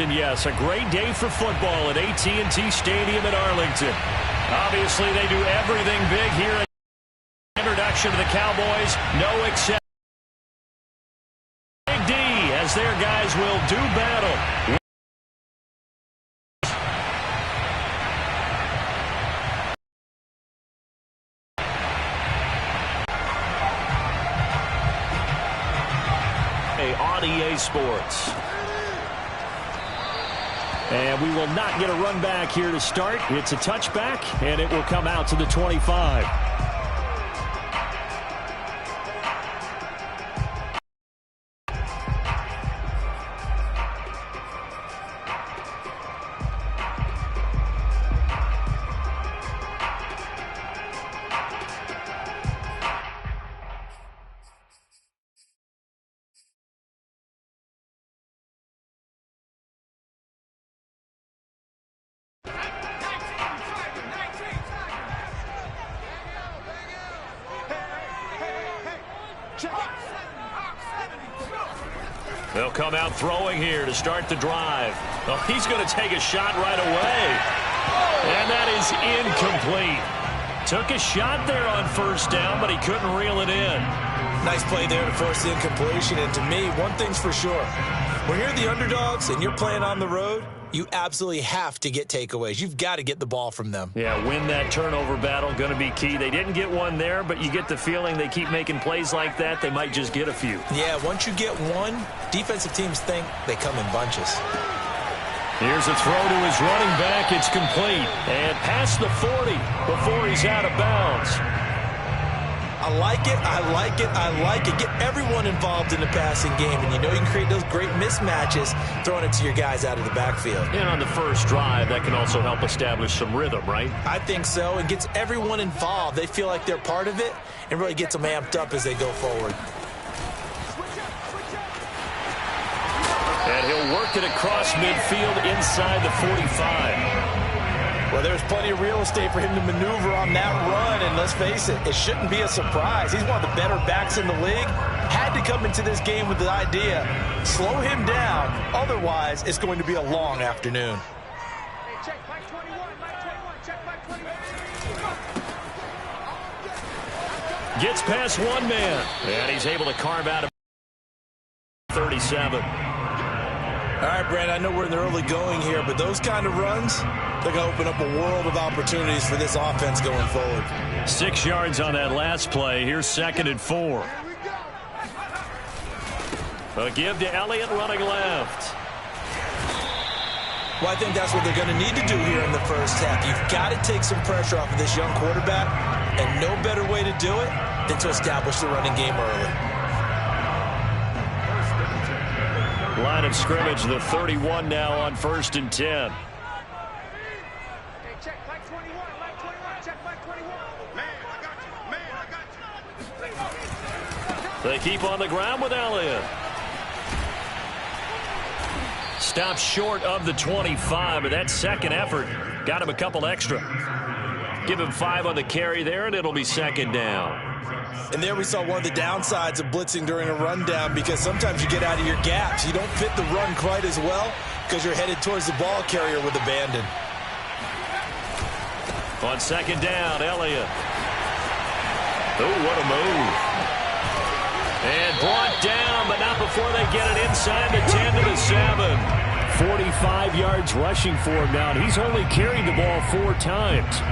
and yes, a great day for football at AT&T Stadium in Arlington. Obviously, they do everything big here at the introduction to the Cowboys. No exception. Big D, as their guys will do battle. On EA Sports. And we will not get a run back here to start. It's a touchback, and it will come out to the 25. They'll come out throwing here to start the drive. Oh, he's going to take a shot right away. And that is incomplete. Took a shot there on first down, but he couldn't reel it in. Nice play there to force the incompletion. And to me, one thing's for sure. When you're the underdogs and you're playing on the road, you absolutely have to get takeaways. You've got to get the ball from them. Yeah, win that turnover battle, going to be key. They didn't get one there, but you get the feeling they keep making plays like that, they might just get a few. Yeah, once you get one, defensive teams think they come in bunches. Here's a throw to his running back. It's complete. And past the 40 before he's out of bounds. I like it, I like it, I like it. Get everyone involved in the passing game, and you know you can create those great mismatches throwing it to your guys out of the backfield. And on the first drive, that can also help establish some rhythm, right? I think so. It gets everyone involved. They feel like they're part of it and really gets them amped up as they go forward. And he'll work it across midfield inside the 45. Well, there's plenty of real estate for him to maneuver on that run, and let's face it, it shouldn't be a surprise. He's one of the better backs in the league. Had to come into this game with the idea, slow him down, otherwise it's going to be a long afternoon. Hey, check back 21, back 21, check back 21. Gets past one man, and he's able to carve out a 37. All right, Brad, I know we're in the early going here, but those kind of runs, they're going to open up a world of opportunities for this offense going forward. 6 yards on that last play. Here's 2nd and 4. A give to Elliott running left. Well, I think that's what they're going to need to do here in the first half. You've got to take some pressure off of this young quarterback, and no better way to do it than to establish the running game early. Line of scrimmage, the 31 now on 1st and 10. Check back 21, back 21, check back 21. Man, I got you. Man, I got you. They keep on the ground with Elliott. Stops short of the 25, but that second effort got him a couple extra. Give him 5 on the carry there, and it'll be 2nd down. And there we saw one of the downsides of blitzing during a rundown, because sometimes you get out of your gaps. You don't fit the run quite as well because you're headed towards the ball carrier with abandon. On 2nd down, Elliott. Oh, what a move. And brought down, but not before they get it inside the 10 to the 7. 45 yards rushing for him now, and he's only carried the ball 4 times.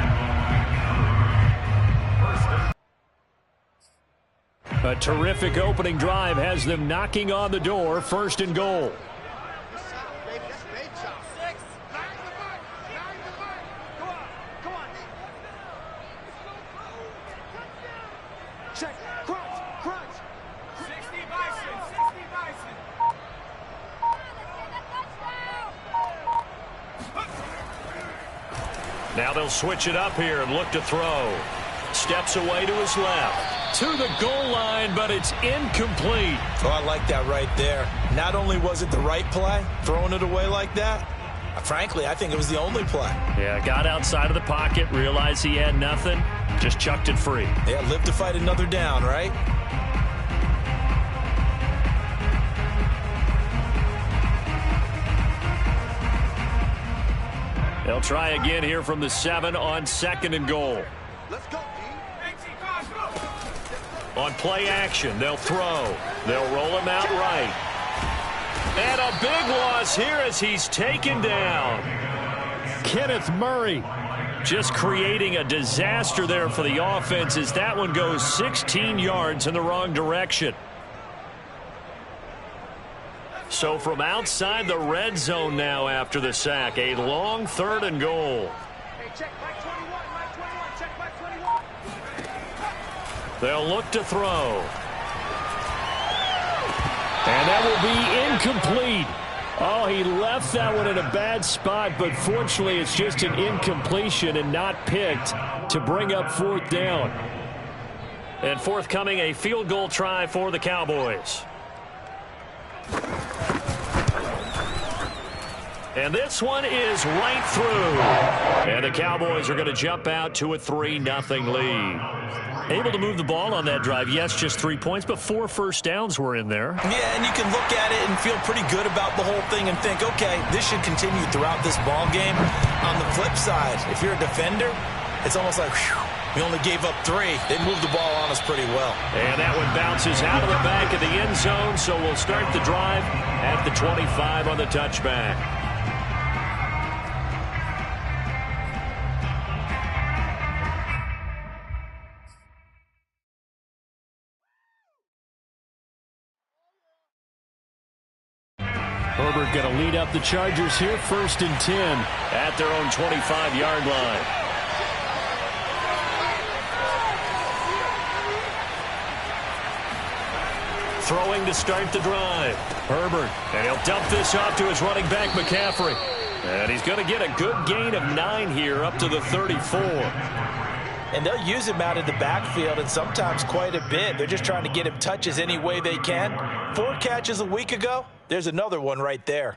A terrific opening drive has them knocking on the door. 1st and goal. Check, crunch. 60 Bison, 60 Bison. Now they'll switch it up here and look to throw. Steps away to his left. To the goal line, but it's incomplete. Oh, I like that right there. Not only was it the right play, throwing it away like that, frankly, I think it was the only play. Yeah, got outside of the pocket, realized he had nothing, just chucked it free. Yeah, live to fight another down, right? They'll try again here from the 7 on 2nd and goal. Let's go, On play action, they'll throw. They'll roll him out right. And a big loss here as he's taken down. Kenneth Murray just creating a disaster there for the offense as that one goes 16 yards in the wrong direction. So from outside the red zone now after the sack, a long 3rd and goal. Hey, check back 21, Mike 21, check back 21. They'll look to throw. And that will be incomplete. Oh, he left that one in a bad spot, but fortunately it's just an incompletion and not picked to bring up 4th down. And forthcoming, a field goal try for the Cowboys. And this one is right through. And the Cowboys are going to jump out to a 3-0 lead. Able to move the ball on that drive. Yes, just 3 points, but 4 first downs were in there. Yeah, and you can look at it and feel pretty good about the whole thing and think, okay, this should continue throughout this ball game. On the flip side, if you're a defender, it's almost like, whew, we only gave up 3. They moved the ball on us pretty well. And that one bounces out of the back of the end zone, so we'll start the drive at the 25 on the touchback. Herbert going to lead up the Chargers here, 1st and 10 at their own 25-yard line. Throwing to start the drive. Herbert, and he'll dump this off to his running back, McCaffrey. And he's going to get a good gain of 9 here up to the 34. And they'll use him out of the backfield, and sometimes quite a bit. They're just trying to get him touches any way they can. 4 catches a week ago. There's another one right there.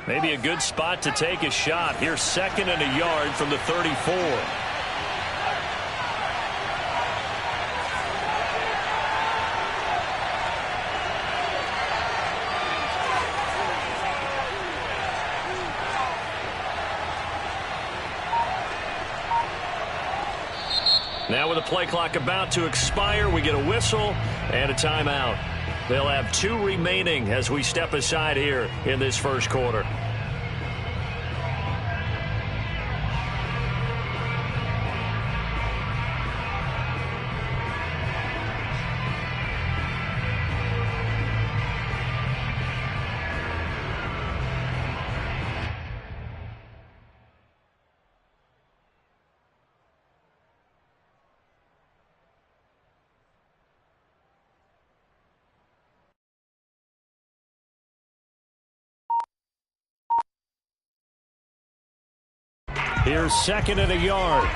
Maybe a good spot to take a shot. Here's 2nd and a yard from the 34. Now with the play clock about to expire, we get a whistle and a timeout. They'll have 2 remaining as we step aside here in this first quarter. Here's 2nd and a yard.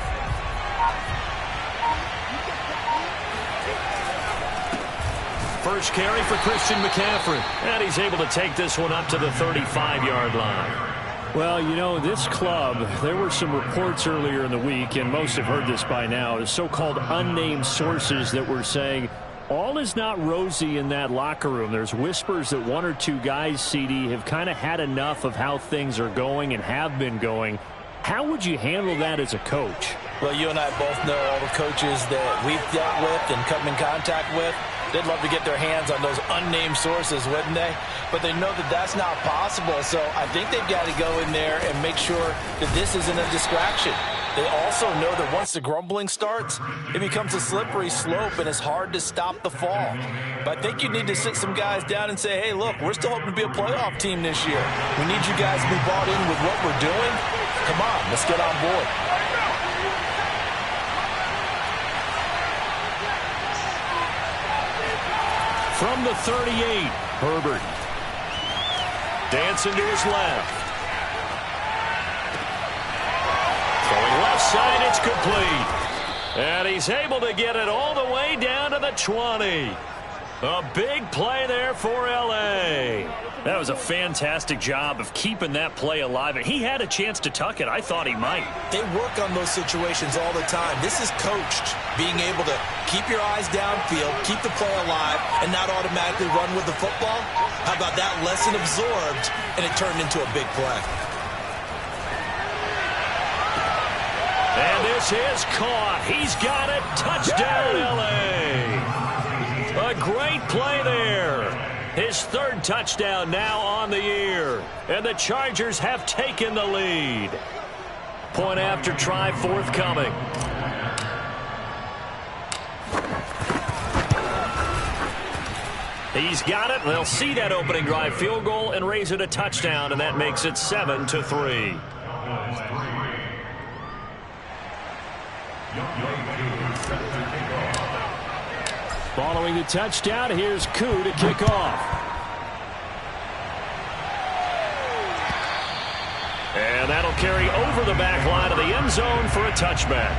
First carry for Christian McCaffrey. And he's able to take this one up to the 35-yard line. Well, you know, this club, there were some reports earlier in the week, and most have heard this by now, the so-called unnamed sources that were saying all is not rosy in that locker room. There's whispers that 1 or 2 guys, CD, have kind of had enough of how things are going and have been going. How would you handle that as a coach? Well, you and I both know all the coaches that we've dealt with and come in contact with. They'd love to get their hands on those unnamed sources, wouldn't they? But they know that that's not possible, so I think they've got to go in there and make sure that this isn't a distraction. They also know that once the grumbling starts, it becomes a slippery slope and it's hard to stop the fall. But I think you need to sit some guys down and say, hey, look, we're still hoping to be a playoff team this year. We need you guys to be bought in with what we're doing. Come on, let's get on board. From the 38, Herbert. Dancing to his left. Throwing left side, it's complete. And he's able to get it all the way down to the 20. A big play there for L.A. That was a fantastic job of keeping that play alive. And he had a chance to tuck it. I thought he might. They work on those situations all the time. This is coached, being able to keep your eyes downfield, keep the play alive, and not automatically run with the football. How about that lesson absorbed, and it turned into a big play. And this is caught. He's got it. Touchdown, L.A. A great play there. His third touchdown now on the year. And the Chargers have taken the lead. Point after try forthcoming. He's got it. They'll see that opening drive field goal and raise it a touchdown, and that makes it 7-3. Following the touchdown, here's Koo to kick off. And that'll carry over the back line of the end zone for a touchback.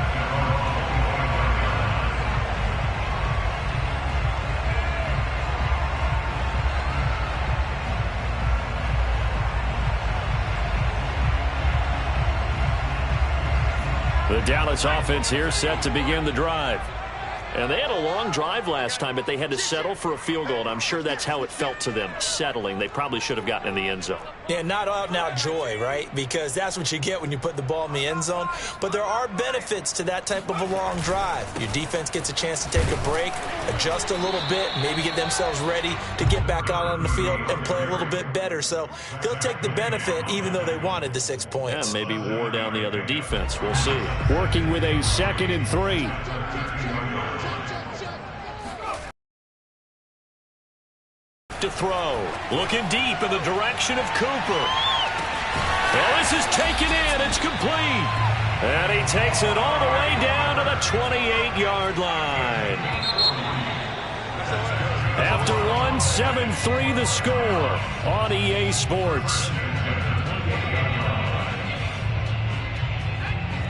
The Dallas offense here set to begin the drive. And they had a long drive last time, but they had to settle for a field goal, and I'm sure that's how it felt to them, settling. They probably should have gotten in the end zone. Yeah, not out-and-out joy, right? Because that's what you get when you put the ball in the end zone. But there are benefits to that type of a long drive. Your defense gets a chance to take a break, adjust a little bit, maybe get themselves ready to get back out on the field and play a little bit better. So they'll take the benefit even though they wanted the 6 points. Yeah, maybe wore down the other defense. We'll see. Working with a 2nd and 3. To throw. Looking deep in the direction of Cooper. Well, this is taken in. It's complete. And he takes it all the way down to the 28-yard line. After one, 7-3 the score on EA Sports.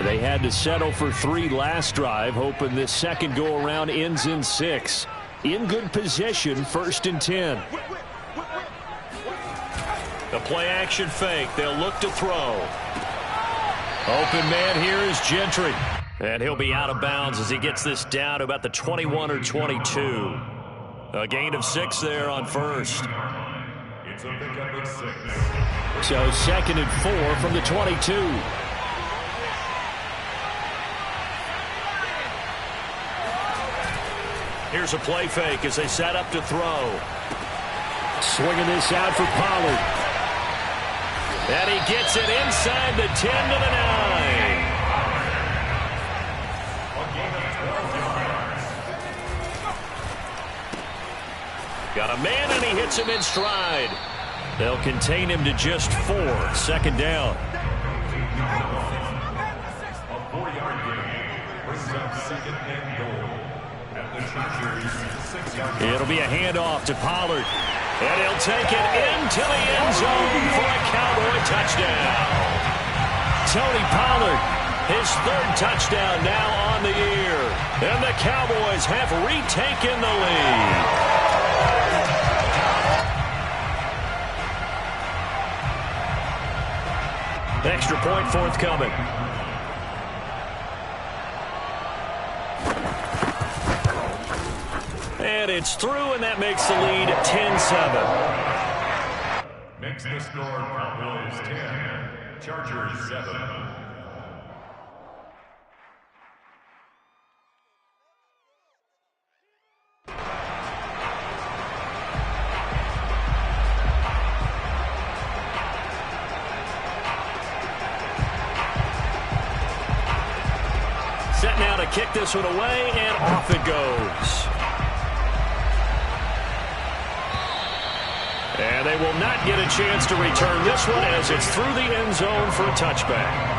They had to settle for 3 last drive, hoping this second go-around ends in 6. In good position, 1st and 10. The play-action fake. They'll look to throw. Open man here is Gentry. And he'll be out of bounds as he gets this down to about the 21 or 22. A gain of 6 there on first. It's a pickup of 6. So 2nd and 4 from the 22. Here's a play fake as they set up to throw. Swinging this out for Pollard. And he gets it inside the 10 to the 9. Got a man and he hits him in stride. They'll contain him to just 4. 2nd down. A 4-yard gain brings up 2nd and goal. It'll be a handoff to Pollard. And he'll take it into the end zone for a Cowboy touchdown. Tony Pollard, his 3rd touchdown now on the year. And the Cowboys have retaken the lead. Extra point forthcoming. And it's through, and that makes the lead 10-7. Makes the score Cowboys 10, Chargers 7. Set now to kick this one away, and off it goes. And they will not get a chance to return this one as it's through the end zone for a touchback.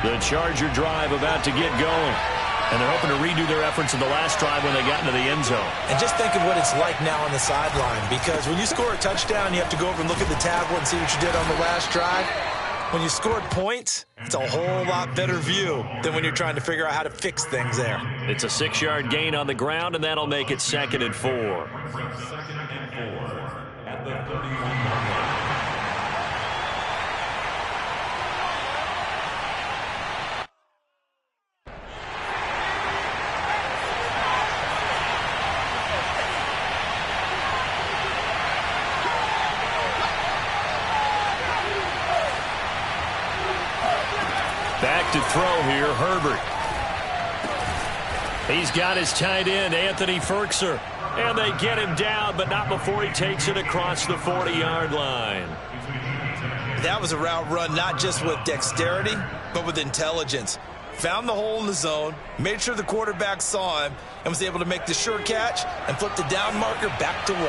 The Charger drive about to get going. And they're hoping to redo their efforts in the last drive when they got into the end zone. And just think of what it's like now on the sideline, because when you score a touchdown, you have to go over and look at the tablet and see what you did on the last drive. When you scored points, it's a whole lot better view than when you're trying to figure out how to fix things there. It's a 6-yard gain on the ground, and that'll make it 2nd and 4. Second and 4 at the 31-yard line. Back to throw here, Herbert. He's got his tight end, Anthony Firkser. And they get him down, but not before he takes it across the 40-yard line. That was a route run not just with dexterity, but with intelligence. Found the hole in the zone, made sure the quarterback saw him, and was able to make the sure catch and flip the down marker back to 1.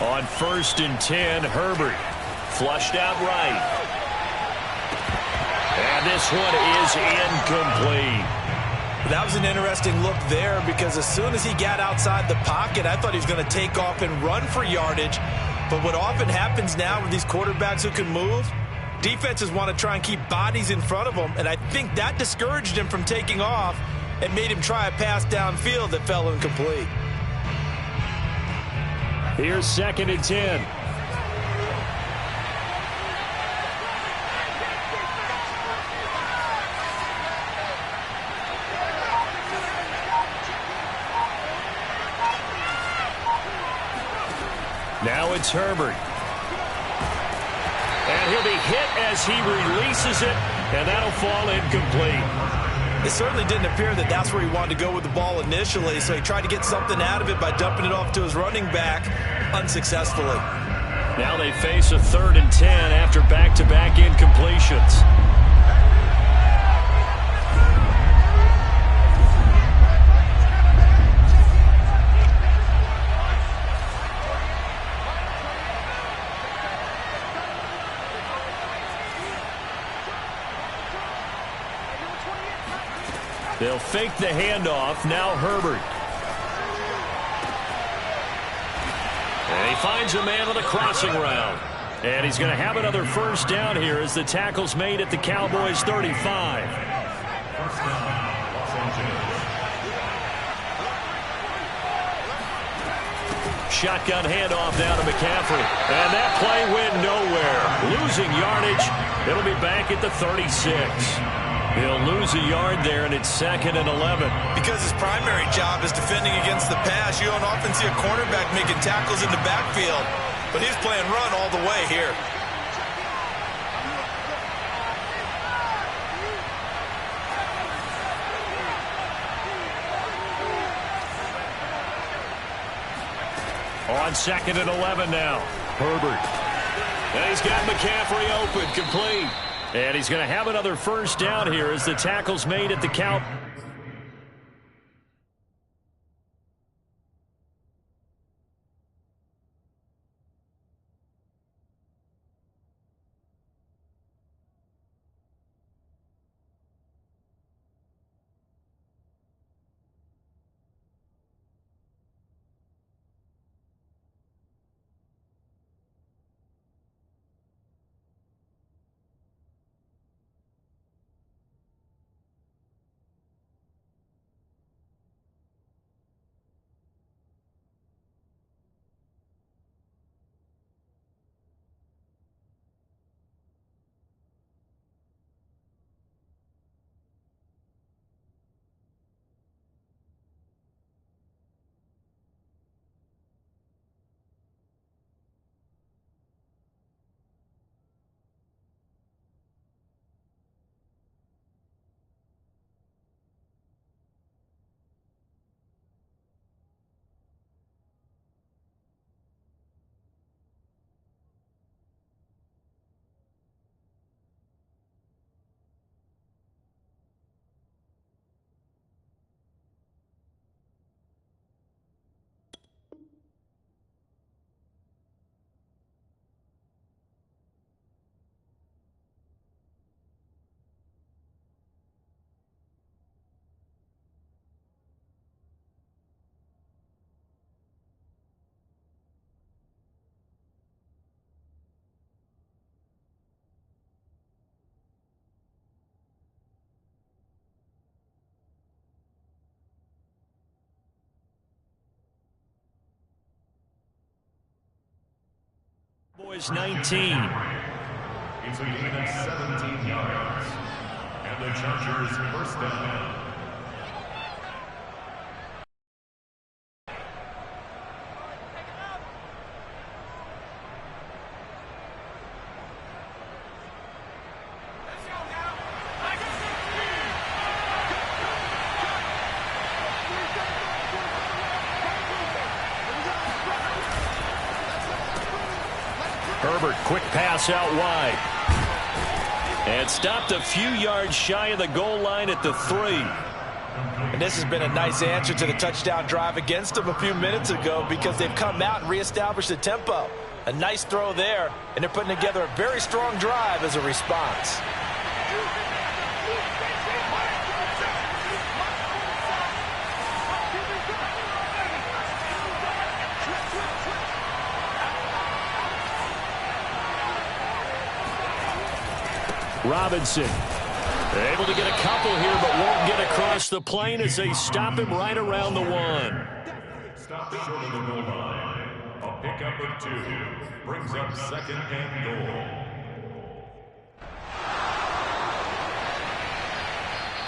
On 1st and 10, Herbert flushed out right. And this one is incomplete. That was an interesting look there, because as soon as he got outside the pocket, I thought he was going to take off and run for yardage. But what often happens now with these quarterbacks who can move, defenses want to try and keep bodies in front of them, and I think that discouraged him from taking off and made him try a pass downfield that fell incomplete. Here's 2nd and 10. Now it's Herbert. And he'll be hit as he releases it, and that'll fall incomplete. It certainly didn't appear that that's where he wanted to go with the ball initially, so he tried to get something out of it by dumping it off to his running back unsuccessfully. Now they face a 3rd and 10 after back-to-back incompletions. They'll fake the handoff. Now Herbert. And he finds a man on a crossing route. And he's going to have another first down here as the tackle's made at the Cowboys' 35. First down, Los Angeles. Shotgun handoff down to McCaffrey. And that play went nowhere. Losing yardage. It'll be back at the 36. He'll lose a yard there, and it's 2nd and 11. Because his primary job is defending against the pass, you don't often see a cornerback making tackles in the backfield. But he's playing run all the way here. On 2nd and 11 now. Herbert. And he's got McCaffrey open, complete. And he's going to have another first down here as the tackle's made at the count. Boys 19. It's a gain of 17 yards. And the Chargers first down. Herbert, quick pass out wide. And stopped a few yards shy of the goal line at the 3. And this has been a nice answer to the touchdown drive against them a few minutes ago because they've come out and reestablished the tempo. A nice throw there, and they're putting together a very strong drive as a response. Robinson able to get a couple here, but won't get across the plane as they stop him right around the 1. Stop short of the goal line. A pickup of 2 brings up second and goal.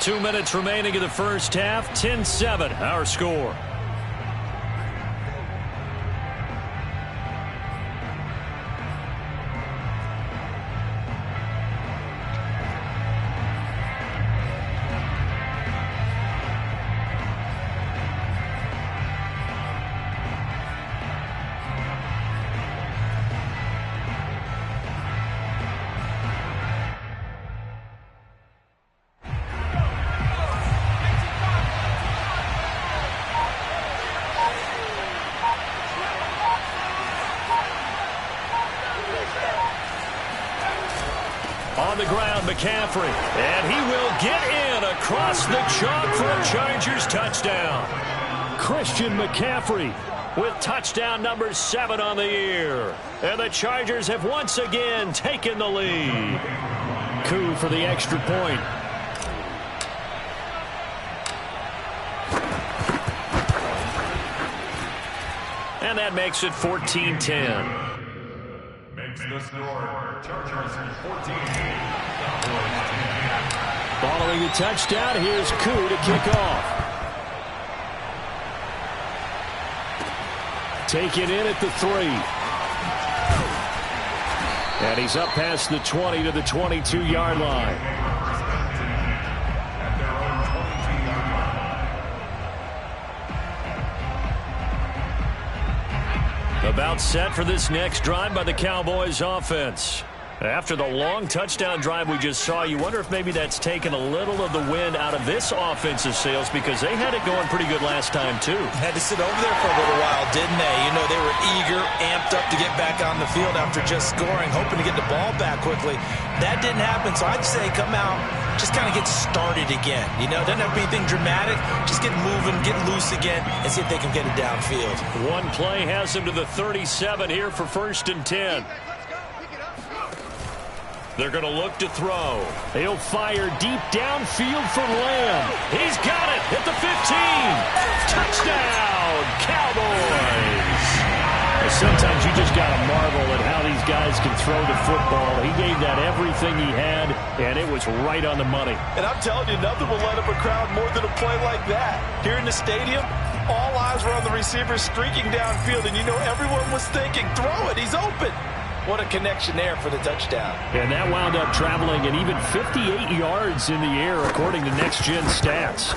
2 minutes remaining in the first half. 10-7, our score. On the ground, McCaffrey, and he will get in across the chalk for a Chargers touchdown. Christian McCaffrey with touchdown number 7 on the year. And the Chargers have once again taken the lead. Coup for the extra point. And that makes it 14-10. Makes the score. Chargers 14. Following the touchdown, here's Koo to kick off. Taken in at the 3. And he's up past the 20 to the 22-yard line. At their own 22-yard line. About set for this next drive by the Cowboys offense. After the long touchdown drive we just saw, you wonder if maybe that's taken a little of the wind out of this offensive sails because they had it going pretty good last time, too. Had to sit over there for a little while, didn't they? You know, they were eager, amped up to get back on the field after just scoring, hoping to get the ball back quickly. That didn't happen, so I'd say come out, just kind of get started again. You know, doesn't have to be anything dramatic. Just get moving, get loose again, and see if they can get it downfield. One play has them to the 37 here for 1st and 10. They're going to look to throw. He'll fire deep downfield for Lamb. He's got it at the 15. Touchdown, Cowboys. Sometimes you just got to marvel at how these guys can throw the football. He gave that everything he had, and it was right on the money. And I'm telling you, nothing will light up a crowd more than a play like that. Here in the stadium, all eyes were on the receiver streaking downfield, and you know everyone was thinking, throw it, he's open. What a connection there for the touchdown. And that wound up traveling at even 58 yards in the air, according to Next Gen Stats.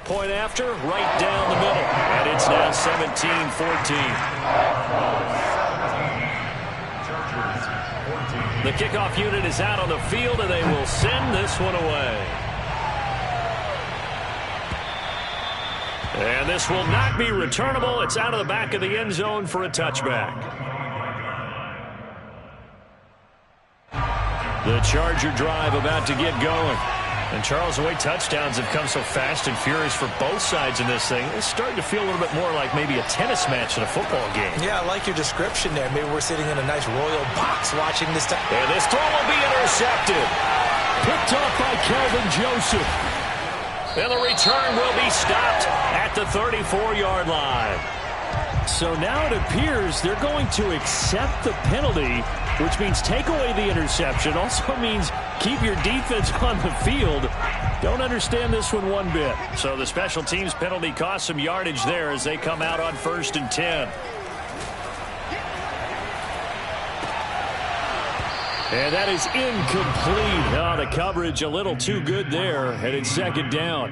Point after, right down the middle. And it's now 17-14. The kickoff unit is out on the field, and they will send this one away. And this will not be returnable. It's out of the back of the end zone for a touchback. The Charger drive about to get going. And, Charles, the way touchdowns have come so fast and furious for both sides in this thing, it's starting to feel a little bit more like maybe a tennis match than a football game. Yeah, I like your description there. Maybe we're sitting in a nice royal box watching this time. And this throw will be intercepted. Picked off by Kelvin Joseph. And the return will be stopped at the 34-yard line. So now it appears they're going to accept the penalty, which means take away the interception. Also means keep your defense on the field. Don't understand this one bit. So the special teams penalty cost some yardage there as they come out on 1st and 10. And that is incomplete. Oh, the coverage a little too good there, and it's 2nd down.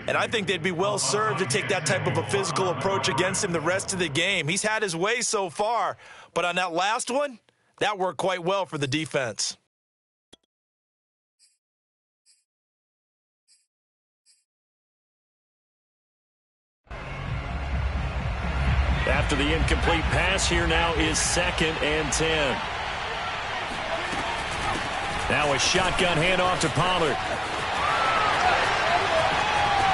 And I think they'd be well served to take that type of a physical approach against him the rest of the game. He's had his way so far, but on that last one, that worked quite well for the defense. After the incomplete pass, here now is 2nd and 10. Now a shotgun handoff to Pollard.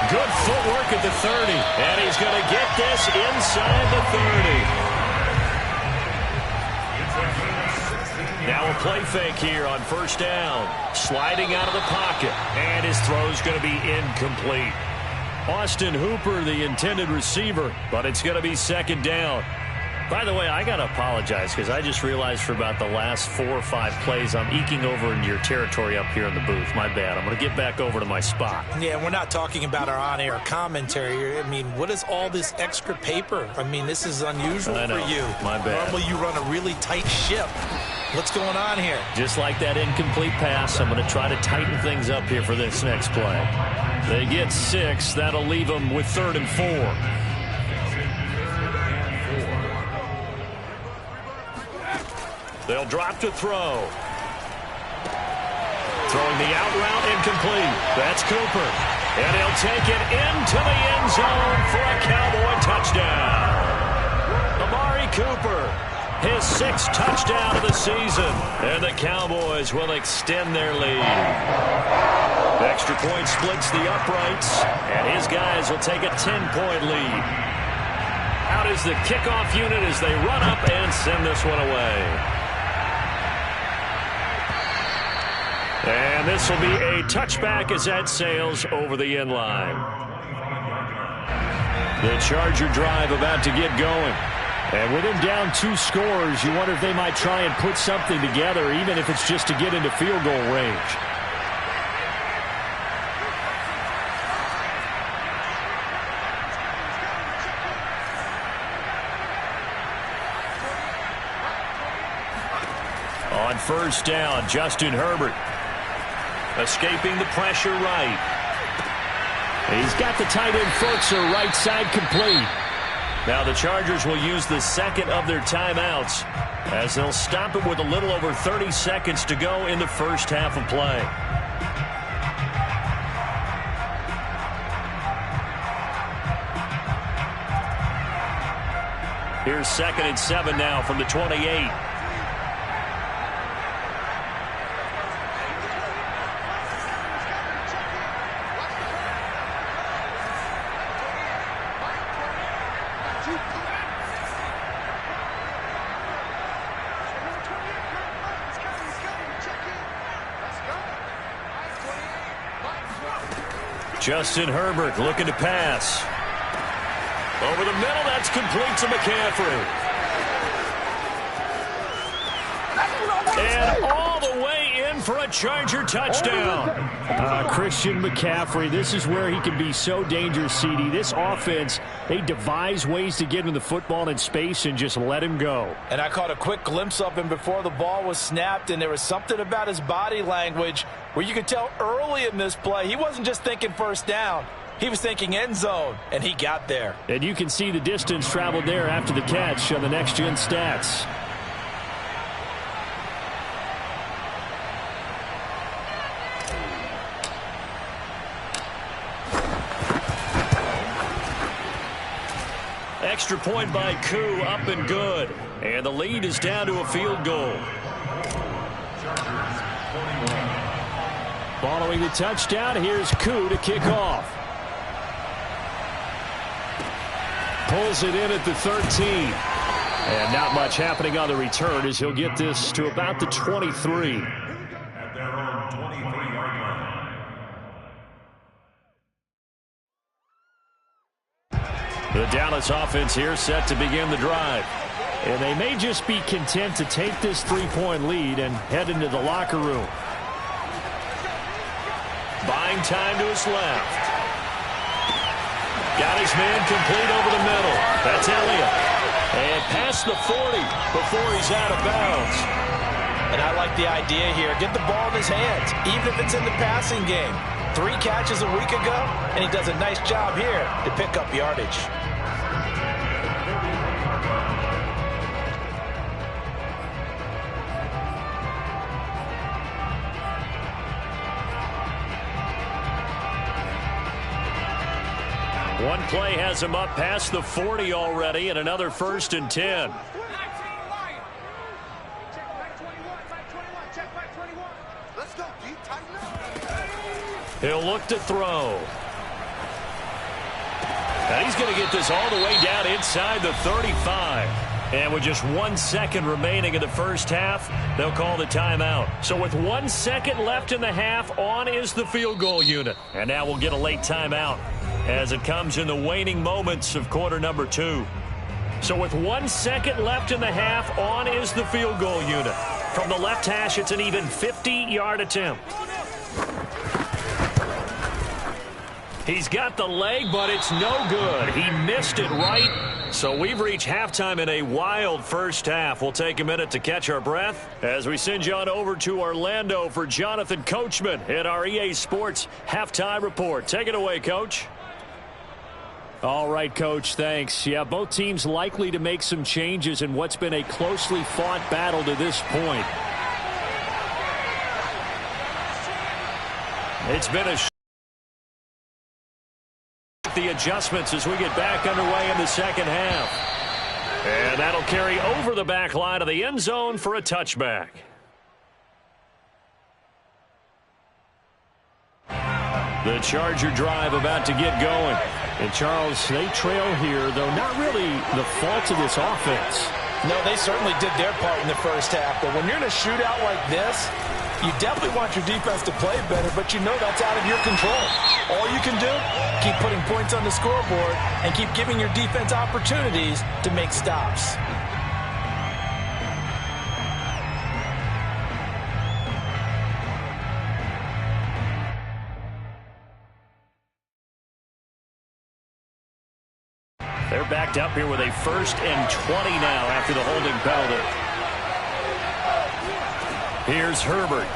Good footwork at the 30. And he's going to get this inside the 30. Now a play fake here on 1st down. Sliding out of the pocket. And his throw's going to be incomplete. Austin Hooper, the intended receiver, but it's going to be 2nd down. By the way, I got to apologize because I just realized for about the last 4 or 5 plays I'm eking over into your territory up here in the booth. My bad. I'm going to get back over to my spot. Yeah, we're not talking about our on-air commentary. I mean, what is all this extra paper? I mean, this is unusual for you. My bad. Normally you run a really tight ship. What's going on here? Just like that incomplete pass, I'm going to try to tighten things up here for this next play. They get 6. That'll leave them with 3rd and 4. They'll drop to throw. Throwing the out route incomplete. That's Cooper. And he'll take it into the end zone for a Cowboy touchdown. Amari Cooper, his 6th touchdown of the season. And the Cowboys will extend their lead. The extra point splits the uprights. And his guys will take a 10-point lead. Out is the kickoff unit as they run up and send this one away. And this will be a touchback as that sails over the end line. The Charger drive about to get going. And with him down 2 scores, you wonder if they might try and put something together, even if it's just to get into field goal range. On 1st down, Justin Herbert. Escaping the pressure right. He's got the tight end Fultzer right side complete. Now the Chargers will use the 2nd of their timeouts as they'll stop it with a little over 30 seconds to go in the first half of play. Here's 2nd and 7 now from the 28. Justin Herbert looking to pass. Over the middle, that's complete to McCaffrey. And all the way in for a Charger touchdown. Christian McCaffrey, this is where he can be so dangerous, CD. This offense, they devise ways to get him the football in space and just let him go. And I caught a quick glimpse of him before the ball was snapped, and there was something about his body language where you could tell early in this play he wasn't just thinking 1st down. He was thinking end zone, and he got there. And you can see the distance traveled there after the catch on the next-gen stats. Extra point by Koo, up and good. And the lead is down to a field goal. Following the touchdown, here's Koo to kick off. Pulls it in at the 13. And not much happening on the return as he'll get this to about the 23. At their own 23-yard line. The Dallas offense here set to begin the drive. And they may just be content to take this three-point lead and head into the locker room. Buying time to his left. Got his man complete over the middle. That's Elliott. And past the 40 before he's out of bounds. And I like the idea here. Get the ball in his hands, even if it's in the passing game. 3 catches a week ago, and he does a nice job here to pick up yardage. One play has him up past the 40 already, and another 1st and 10. He'll look to throw. And he's going to get this all the way down inside the 35. And with just 1 second remaining in the first half, they'll call the timeout. So with 1 second left in the half, on is the field goal unit. And now we'll get a late timeout as it comes in the waning moments of quarter number 2. So with 1 second left in the half, on is the field goal unit. From the left hash, it's an even 50-yard attempt. He's got the leg, but it's no good. He missed it right. So we've reached halftime in a wild first half. We'll take a minute to catch our breath as we send you on over to Orlando for Jonathan Coachman at our EA Sports Halftime Report. Take it away, Coach. All right, Coach, thanks. Yeah, both teams likely to make some changes in what's been a closely fought battle to this point. It's been a the adjustments as we get back underway in the second half. And that'll carry over the back line of the end zone for a touchback. The Charger drive about to get going. And, Charles, they trail here, though not really the fault of this offense. No, they certainly did their part in the first half. But when you're in a shootout like this, you definitely want your defense to play better, but you know that's out of your control. All you can do, keep putting points on the scoreboard and keep giving your defense opportunities to make stops. They're backed up here with a 1st and 20 now after the holding penalty. Here's Herbert.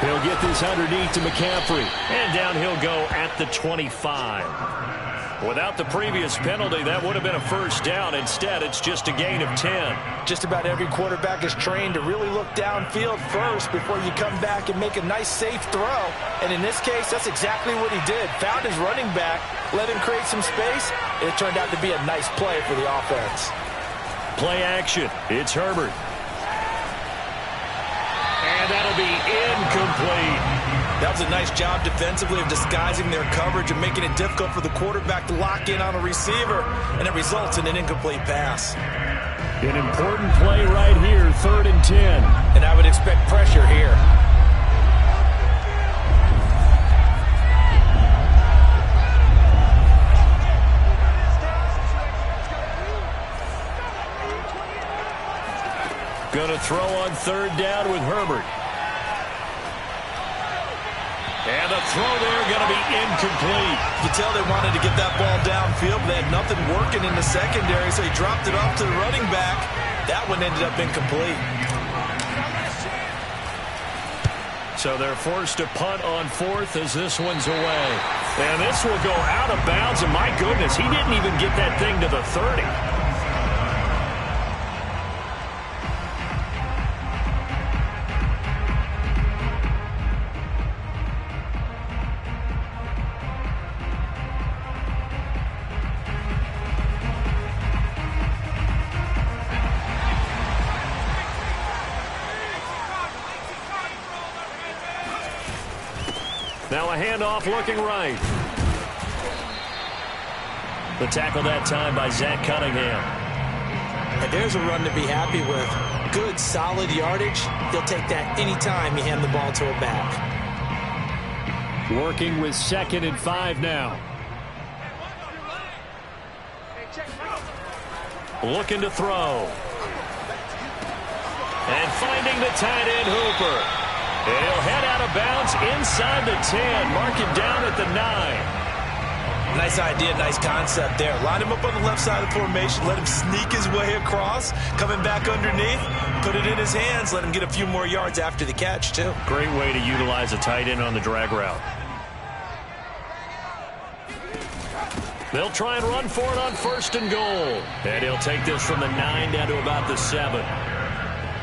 He'll get this underneath to McCaffrey. And down he'll go at the 25. Without the previous penalty, that would have been a first down. Instead, it's just a gain of 10. Just about every quarterback is trained to really look downfield first before you come back and make a nice, safe throw. And in this case, that's exactly what he did. Found his running back, let him create some space, and it turned out to be a nice play for the offense. Play action. It's Herbert. And that'll be incomplete. That was a nice job defensively of disguising their coverage and making it difficult for the quarterback to lock in on a receiver, and it results in an incomplete pass. An important play right here, 3rd and 10. And I would expect pressure here. Going to throw on 3rd down with Herbert. And the throw there going to be incomplete. You tell they wanted to get that ball downfield, but they had nothing working in the secondary, so he dropped it off to the running back. That one ended up incomplete. So they're forced to punt on 4th as this one's away. And this will go out of bounds, and my goodness, he didn't even get that thing to the 30. Now a handoff looking right. The tackle that time by Zach Cunningham. And there's a run to be happy with. Good, solid yardage. He'll take that anytime you hand the ball to a back. Working with 2nd and 5 now. looking to throw. And finding the tight end, Hooper. And he'll head out of bounds inside the 10. Mark him down at the 9. Nice idea, nice concept there. Line him up on the left side of the formation. Let him sneak his way across. Coming back underneath. Put it in his hands. Let him get a few more yards after the catch, too. Great way to utilize a tight end on the drag route. They'll try and run for it on 1st and goal. And he'll take this from the 9 down to about the 7.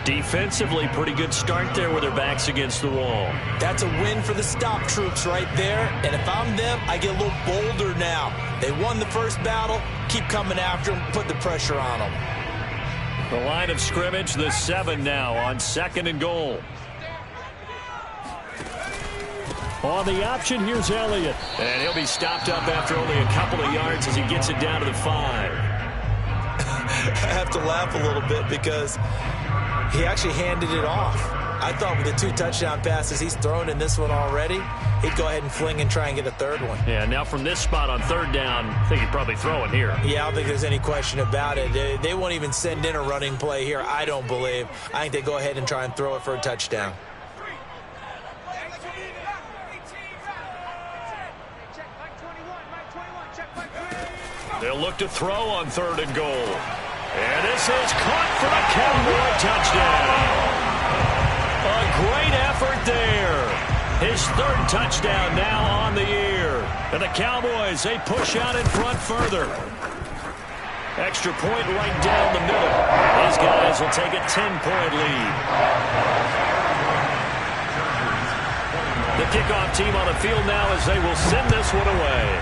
Defensively, pretty good start there with their backs against the wall. That's a win for the stop troops right there. And if I'm them, I get a little bolder now. They won the first battle. Keep coming after them. Put the pressure on them. The line of scrimmage, the 7 now on 2nd and goal. On the option, here's Elliott. And he'll be stopped up after only a couple of yards as he gets it down to the 5. I have to laugh a little bit because he actually handed it off. I thought with the 2 touchdown passes he's thrown in this one already, he'd go ahead and fling and try and get a 3rd one. Yeah, now from this spot on 3rd down, I think he'd probably throw it here. Yeah, I don't think there's any question about it. They won't even send in a running play here, I don't believe. I think they go ahead and try and throw it for a touchdown. They'll look to throw on 3rd and goal. And this is caught for a Cowboy touchdown. A great effort there. His 3rd touchdown now on the year. And the Cowboys, they push out in front further. Extra point right down the middle. These guys will take a 10-point lead. The kickoff team on the field now as they will send this one away.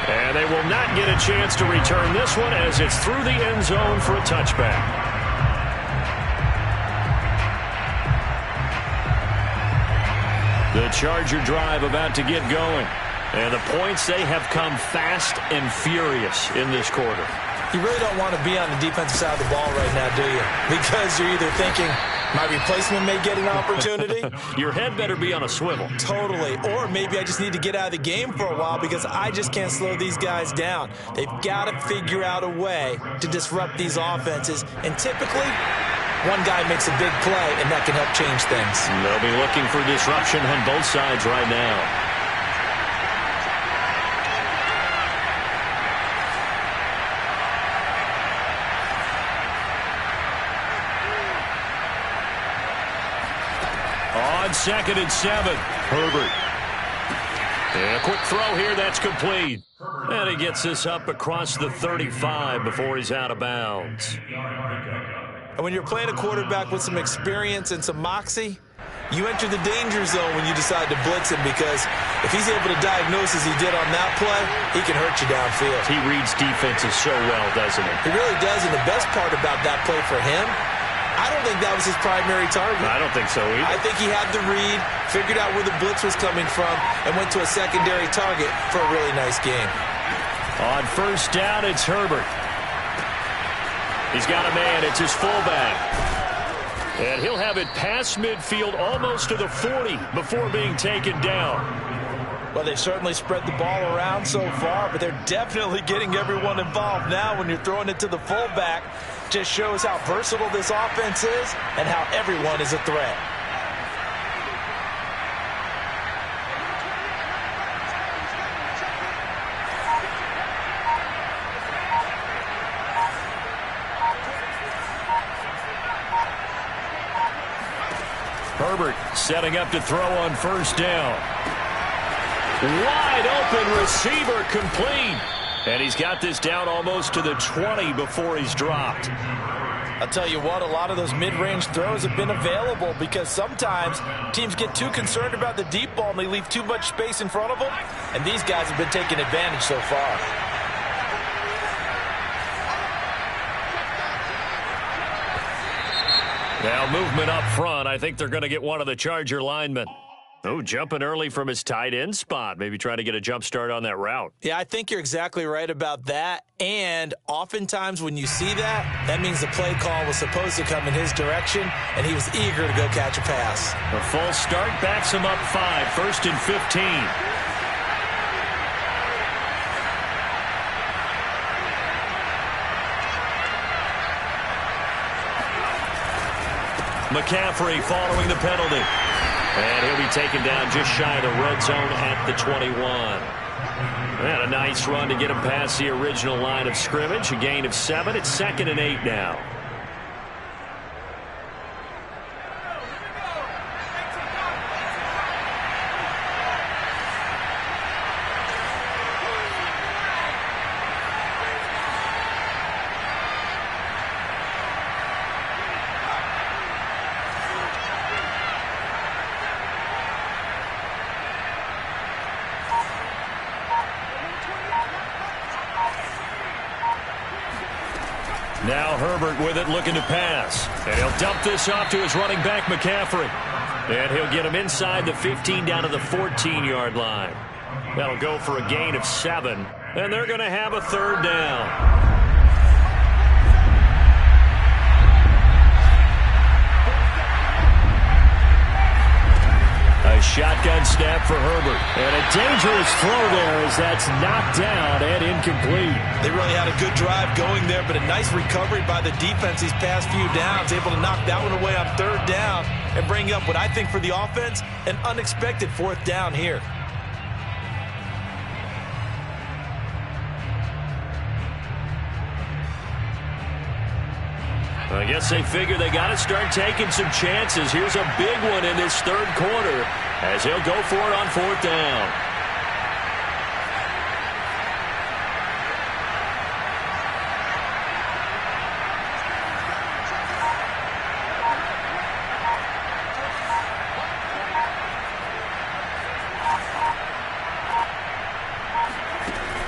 And they will not get a chance to return this one as it's through the end zone for a touchback. The Charger drive about to get going. And the points, they have come fast and furious in this quarter. You really don't want to be on the defensive side of the ball right now, do you? Because you're either thinking, my replacement may get an opportunity. Your head better be on a swivel. Totally. Or maybe I just need to get out of the game for a while because I just can't slow these guys down. They've got to figure out a way to disrupt these offenses. And typically, one guy makes a big play, and that can help change things. They'll be looking for disruption on both sides right now. On 2nd and 7, Herbert. And a quick throw here, that's complete. And he gets this up across the 35 before he's out of bounds. And when you're playing a quarterback with some experience and some moxie, you enter the danger zone when you decide to blitz him because if he's able to diagnose as he did on that play, he can hurt you downfield. He reads defenses so well, doesn't he? He really does, and the best part about that play for him, I don't think that was his primary target. I don't think so either. I think he had the read, figured out where the blitz was coming from, and went to a secondary target for a really nice game. On 1st down, it's Herbert. He's got a man. It's his fullback. And he'll have it past midfield almost to the 40 before being taken down. Well, they've certainly spread the ball around so far, but they're definitely getting everyone involved now when you're throwing it to the fullback. Just shows how versatile this offense is and how everyone is a threat. Herbert setting up to throw on 1st down. Wide open receiver complete. And he's got this down almost to the 20 before he's dropped. I'll tell you what, a lot of those mid-range throws have been available because sometimes teams get too concerned about the deep ball and they leave too much space in front of them. And these guys have been taking advantage so far. Now movement up front. I think they're going to get one of the Charger linemen. Oh, jumping early from his tight end spot. Maybe trying to get a jump start on that route. Yeah, I think you're exactly right about that. And oftentimes when you see that, that means the play call was supposed to come in his direction, and he was eager to go catch a pass. A false start backs him up 5, 1st and 15. McCaffrey following the penalty. And he'll be taken down just shy of the red zone at the 21. And a nice run to get him past the original line of scrimmage. A gain of 7. It's 2nd and 8 now. Now Herbert with it, looking to pass. And he'll dump this off to his running back, McCaffrey. And he'll get him inside the 15 down to the 14-yard line. That'll go for a gain of 7. And they're going to have a 3rd down. A shotgun snap for Herbert. And a dangerous throw there as that's knocked down and incomplete. They really had a good drive going there, but a nice recovery by the defense these past few downs, able to knock that one away on 3rd down and bring up what I think for the offense, an unexpected 4th down here. I guess they figure they got to start taking some chances. Here's a big one in this 3rd quarter as he'll go for it on 4th down.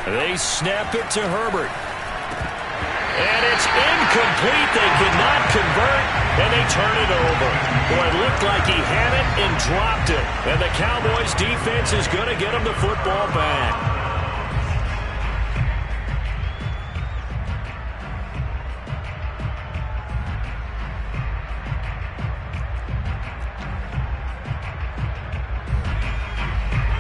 They snap it to Herbert. And it's incomplete. They could not convert, and they turn it over. Boy, it looked like he had it and dropped it. And the Cowboys defense is going to get him the football back.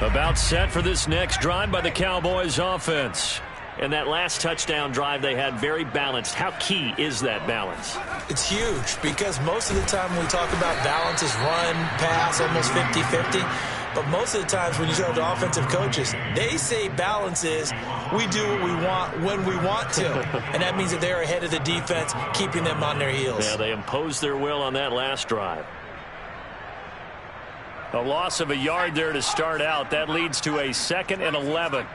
About set for this next drive by the Cowboys offense. And that last touchdown drive they had very balanced. How key is that balance? It's huge because most of the time when we talk about balance is run, pass, almost 50-50. But most of the times when you talk to offensive coaches, they say balance is we do what we want when we want to. And that means that they're ahead of the defense, keeping them on their heels. Yeah, they imposed their will on that last drive. A loss of a yard there to start out. That leads to a 2nd and 11.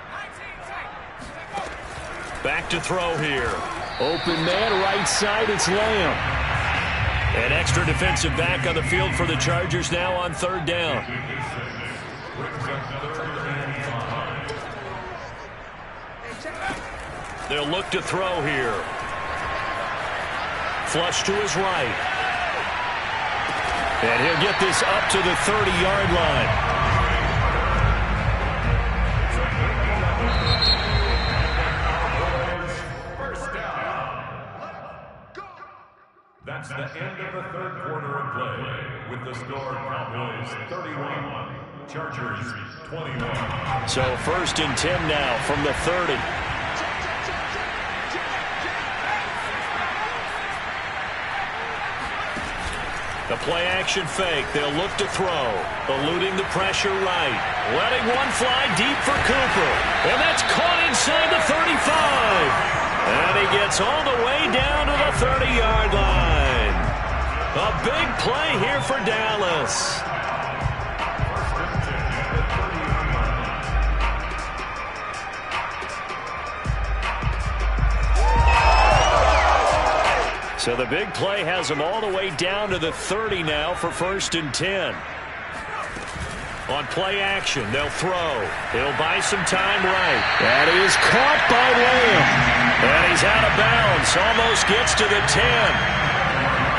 Back to throw here. Open man, right side, it's Lamb. An extra defensive back on the field for the Chargers now on 3rd down. They'll look to throw here. Flush to his right. And he'll get this up to the 30-yard line. That's the end of the 3rd quarter of play with the score Cowboys 31, Chargers 21. So 1st and 10 now from the 30. The play action fake. They'll look to throw. Eluding the pressure right. Letting one fly deep for Cooper. And that's caught inside the 35. And he gets all the way down to the 30-yard line. A big play here for Dallas. So the big play has them all the way down to the 30 now for 1st and 10. On play action, they'll throw. He'll buy some time right. That is caught by Lamb. And he's out of bounds. Almost gets to the 10.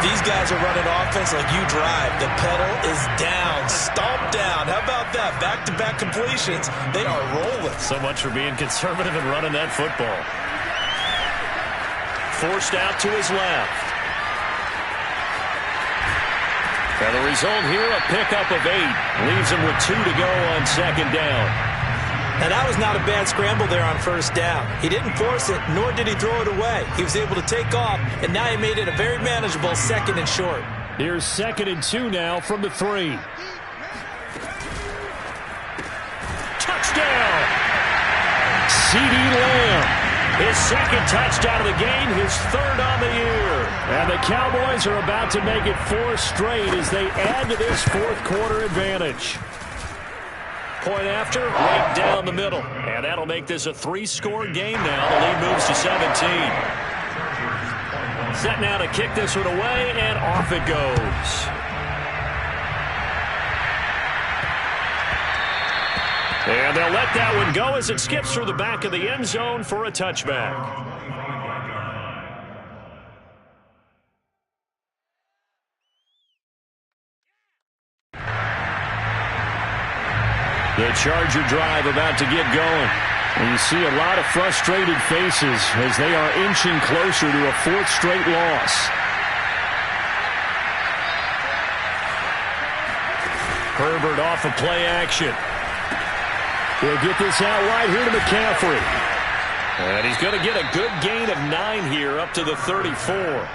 These guys are running offense like you drive. The pedal is down, stomped down. How about that? Back-to-back completions. They are rolling. So much for being conservative and running that football. Forced out to his left. And the result here, a pickup of 8. Leaves him with 2 to go on 2nd down. Now, that was not a bad scramble there on 1st down. He didn't force it, nor did he throw it away. He was able to take off, and now he made it a very manageable 2nd and short. Here's 2nd and 2 now from the 3. Touchdown! CeeDee Lamb. His 2nd touchdown of the game, his 3rd on the year. And the Cowboys are about to make it 4 straight as they add to this 4th quarter advantage. Point after, right down the middle. And that'll make this a 3-score game now. The lead moves to 17. Set now to kick this one away, and off it goes. And they'll let that one go as it skips through the back of the end zone for a touchback. The Charger drive about to get going. And you see a lot of frustrated faces as they are inching closer to a 4th straight loss. Herbert off of play action. He'll get this out wide here to McCaffrey. And he's going to get a good gain of 9 here up to the 34.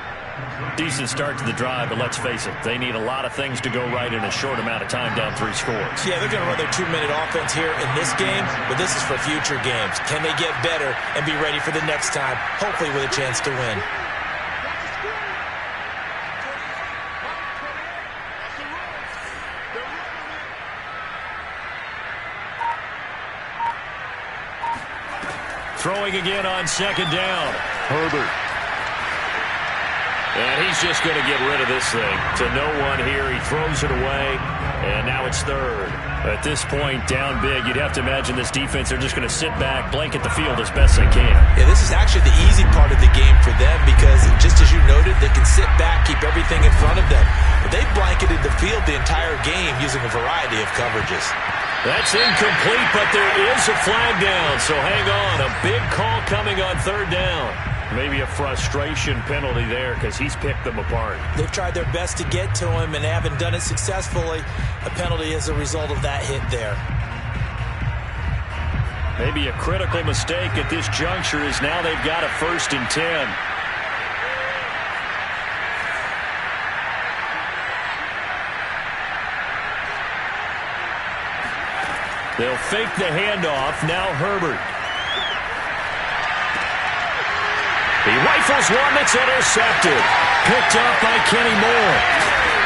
Decent start to the drive, but let's face it, they need a lot of things to go right in a short amount of time down 3 scores. Yeah, they're going to run their 2-minute offense here in this game, but this is for future games. Can they get better and be ready for the next time, hopefully with a chance to win? Throwing again on 2nd down. Herbert. And he's just going to get rid of this thing. To no one here. He throws it away. And now it's 3rd. At this point, down big, you'd have to imagine this defense, they're just going to sit back, blanket the field as best they can. Yeah, this is actually the easy part of the game for them because, just as you noted, they can sit back, keep everything in front of them. But they've blanketed the field the entire game using a variety of coverages. That's incomplete, but there is a flag down, so hang on. A big call coming on 3rd down. Maybe a frustration penalty there because he's picked them apart. They've tried their best to get to him and haven't done it successfully. A penalty as a result of that hit there. Maybe a critical mistake at this juncture is now they've got a 1st and 10. They'll fake the handoff. Now Herbert. He rifles one that's intercepted. Picked up by Kenny Moore.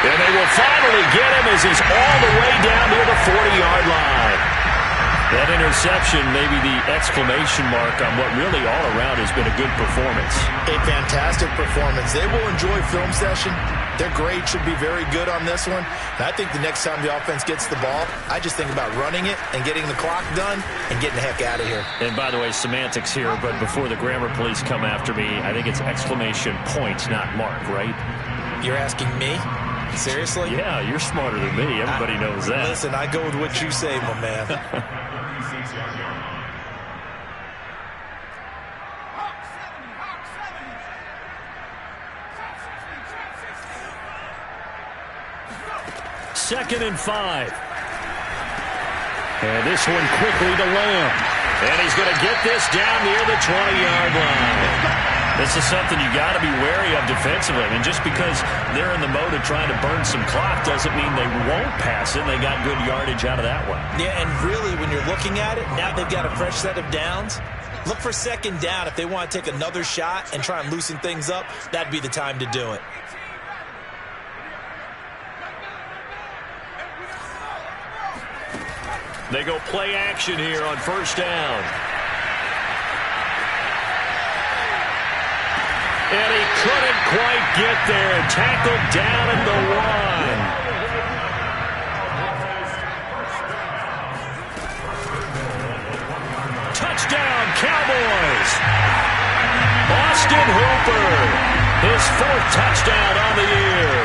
And they will finally get him as he's all the way down near the 40-yard line. That interception may be the exclamation mark on what really all around has been a good performance. A fantastic performance. They will enjoy film session. Their grade should be very good on this one. And I think the next time the offense gets the ball, I just think about running it and getting the clock done and getting the heck out of here. And by the way, semantics here, but before the grammar police come after me, I think it's exclamation point, not mark, right? You're asking me? Seriously? Yeah, you're smarter than me. Everybody knows that. Listen, I go with what you say, my man. Second and 5. And this one quickly to Lamb. And he's going to get this down near the 20-yard line. This is something you got to be wary of defensively. I mean, just because they're in the mode of trying to burn some clock doesn't mean they won't pass it. They got good yardage out of that one. Yeah, and really, when you're looking at it, now they've got a fresh set of downs. Look for 2nd down. If they want to take another shot and try and loosen things up, that'd be the time to do it. They go play action here on 1st down. And he couldn't quite get there. Tackled down at the 1. Touchdown, Cowboys. Austin Hooper, his 4th touchdown on the year.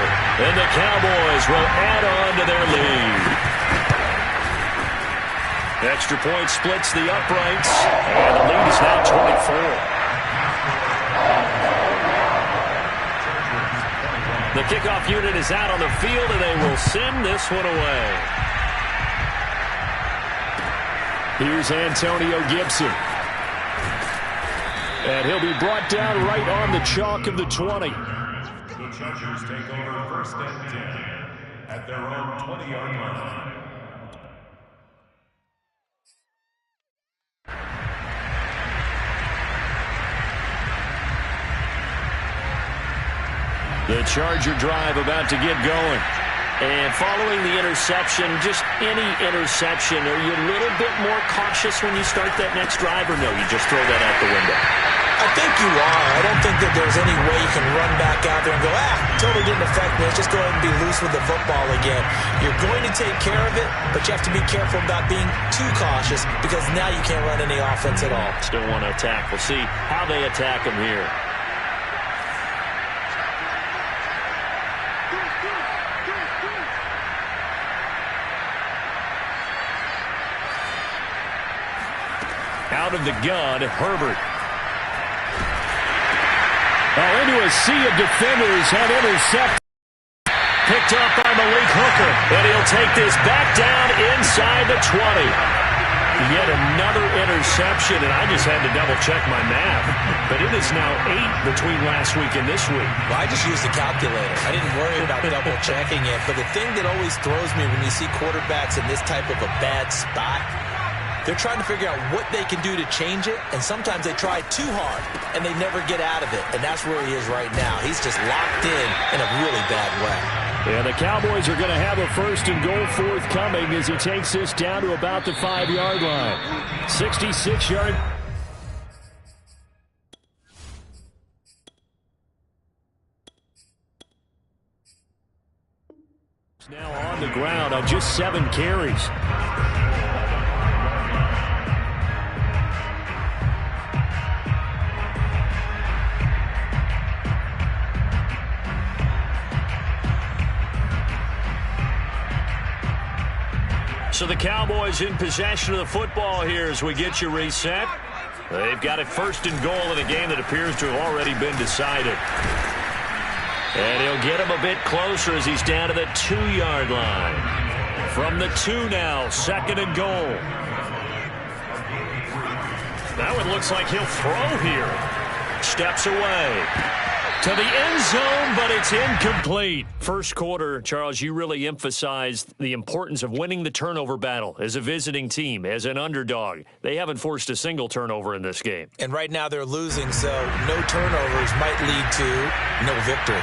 And the Cowboys will add on to their lead. Extra point splits the uprights, and the lead is now 24. The kickoff unit is out on the field, and they will send this one away. Here's Antonio Gibson. And he'll be brought down right on the chalk of the 20. The Chargers take over first and 10 at their own 20-yard line. The Charger drive about to get going. And following the interception, just any interception, are you a little bit more cautious when you start that next drive, or no, you just throw that out the window? I think you are. I don't think that there's any way you can run back out there and go, totally didn't affect me. Let's just go ahead and be loose with the football again. You're going to take care of it, but you have to be careful about being too cautious because now you can't run any offense at all. Still want to attack. We'll see how they attack them here. Out of the gun, Herbert. Into a sea of defenders and intercept. Picked up by Malik Hooker. And he'll take this back down inside the 20. Yet another interception, and I just had to double-check my math. But it is now 8 between last week and this week. Well, I just used the calculator. I didn't worry about double-checking it. But the thing that always throws me when you see quarterbacks in this type of a bad spot, they're trying to figure out what they can do to change it, and sometimes they try too hard, and they never get out of it, and that's where he is right now. He's just locked in a really bad way. Yeah, the Cowboys are going to have a first and goal forthcoming as he takes this down to about the 5-yard line. 66-yard. Now on the ground on just 7 carries. So the Cowboys in possession of the football here as we get you reset. They've got it first and goal in a game that appears to have already been decided. And he'll get him a bit closer as he's down to the 2-yard line. From the 2 now, second and goal. That one looks like he'll throw here. Steps away. To the end zone, but it's incomplete. First quarter, Charles, you really emphasized the importance of winning the turnover battle as a visiting team, as an underdog. They haven't forced a single turnover in this game. And right now they're losing, so no turnovers might lead to no victory.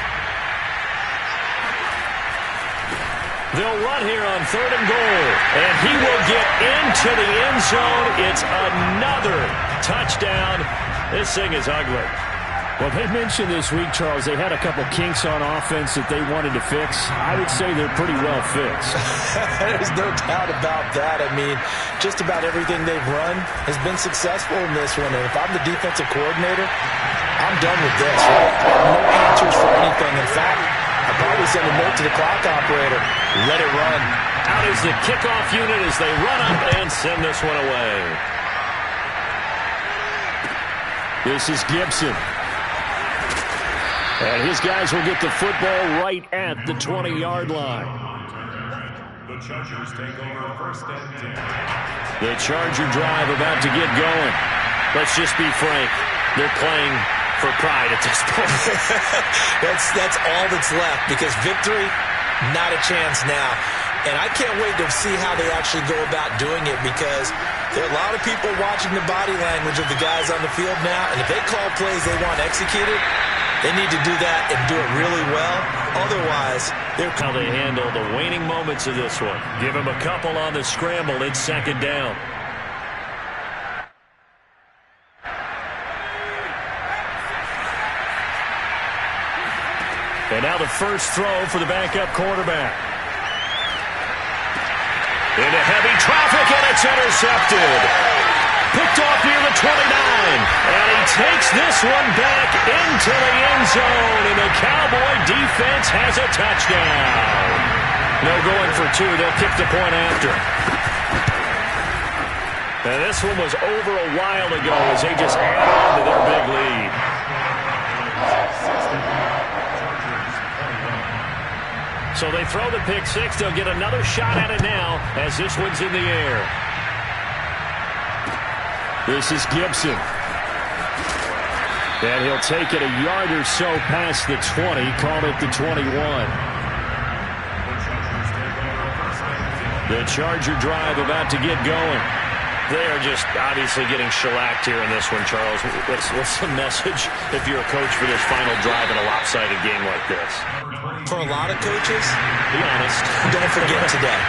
They'll run here on third and goal, and he will get into the end zone. It's another touchdown. This thing is ugly. Well, they mentioned this week, Charles, they had a couple kinks on offense that they wanted to fix. I would say they're pretty well fixed. There's no doubt about that. I mean, just about everything they've run has been successful in this one. And if I'm the defensive coordinator, I'm done with this. Right? No answers for anything. In fact, I'll probably send a note to the clock operator. Let it run. Out is the kickoff unit as they run up and send this one away. This is Gibson. And his guys will get the football right at the 20-yard line. The Chargers take over first and 10. The Charger drive about to get going. Let's just be frank. They're playing for pride at this point. That's all that's left because victory, not a chance now. And I can't wait to see how they actually go about doing it because there are a lot of people watching the body language of the guys on the field now. And if they call plays they want executed, they need to do that and do it really well. Otherwise, they're... How they handle the waning moments of this one. Give them a couple on the scramble. It's second down. And now the first throw for the backup quarterback. Into heavy traffic, and it's intercepted. Picked off near the 29, and he takes this one back into the end zone, and the Cowboy defense has a touchdown. No going for 2. They'll kick the point after. And this one was over a while ago as they just add on to their big lead. So they throw the pick 6. They'll get another shot at it now as this one's in the air. This is Gibson. And he'll take it a yard or so past the 20, called it the 21. The Charger drive about to get going. They are just obviously getting shellacked here in this one, Charles. What's the message if you're a coach for this final drive in a lopsided game like this? For a lot of coaches, be honest. Don't forget today.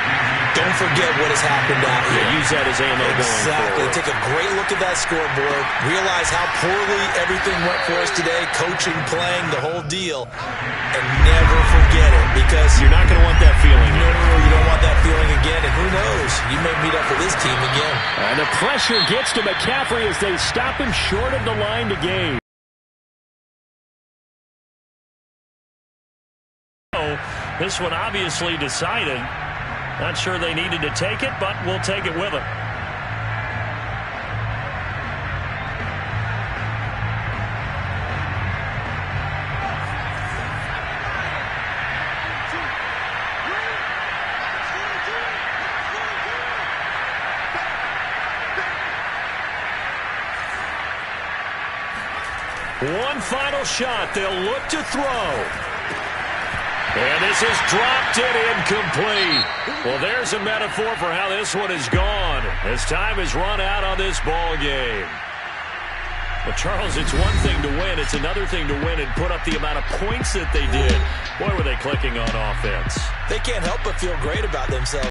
Don't forget what has happened out here. Yeah, use that as ammo going Exactly. forward. Take a great look at that scoreboard. Realize how poorly everything went for us today. Coaching, playing, the whole deal. And never forget it, because you're not going to want that feeling. No, you don't want that feeling again. And who knows? You may meet up with this team again. And the pressure gets to McCaffrey as they stop him short of the line to gain. This one obviously decided. Not sure they needed to take it, but we'll take it with them. One final shot. They'll look to throw. And this is dropped it incomplete. Well, there's a metaphor for how this one is gone as time has run out on this ball game. Well, Charles, it's one thing to win. It's another thing to win and put up the amount of points that they did. Boy, were they clicking on offense. They can't help but feel great about themselves.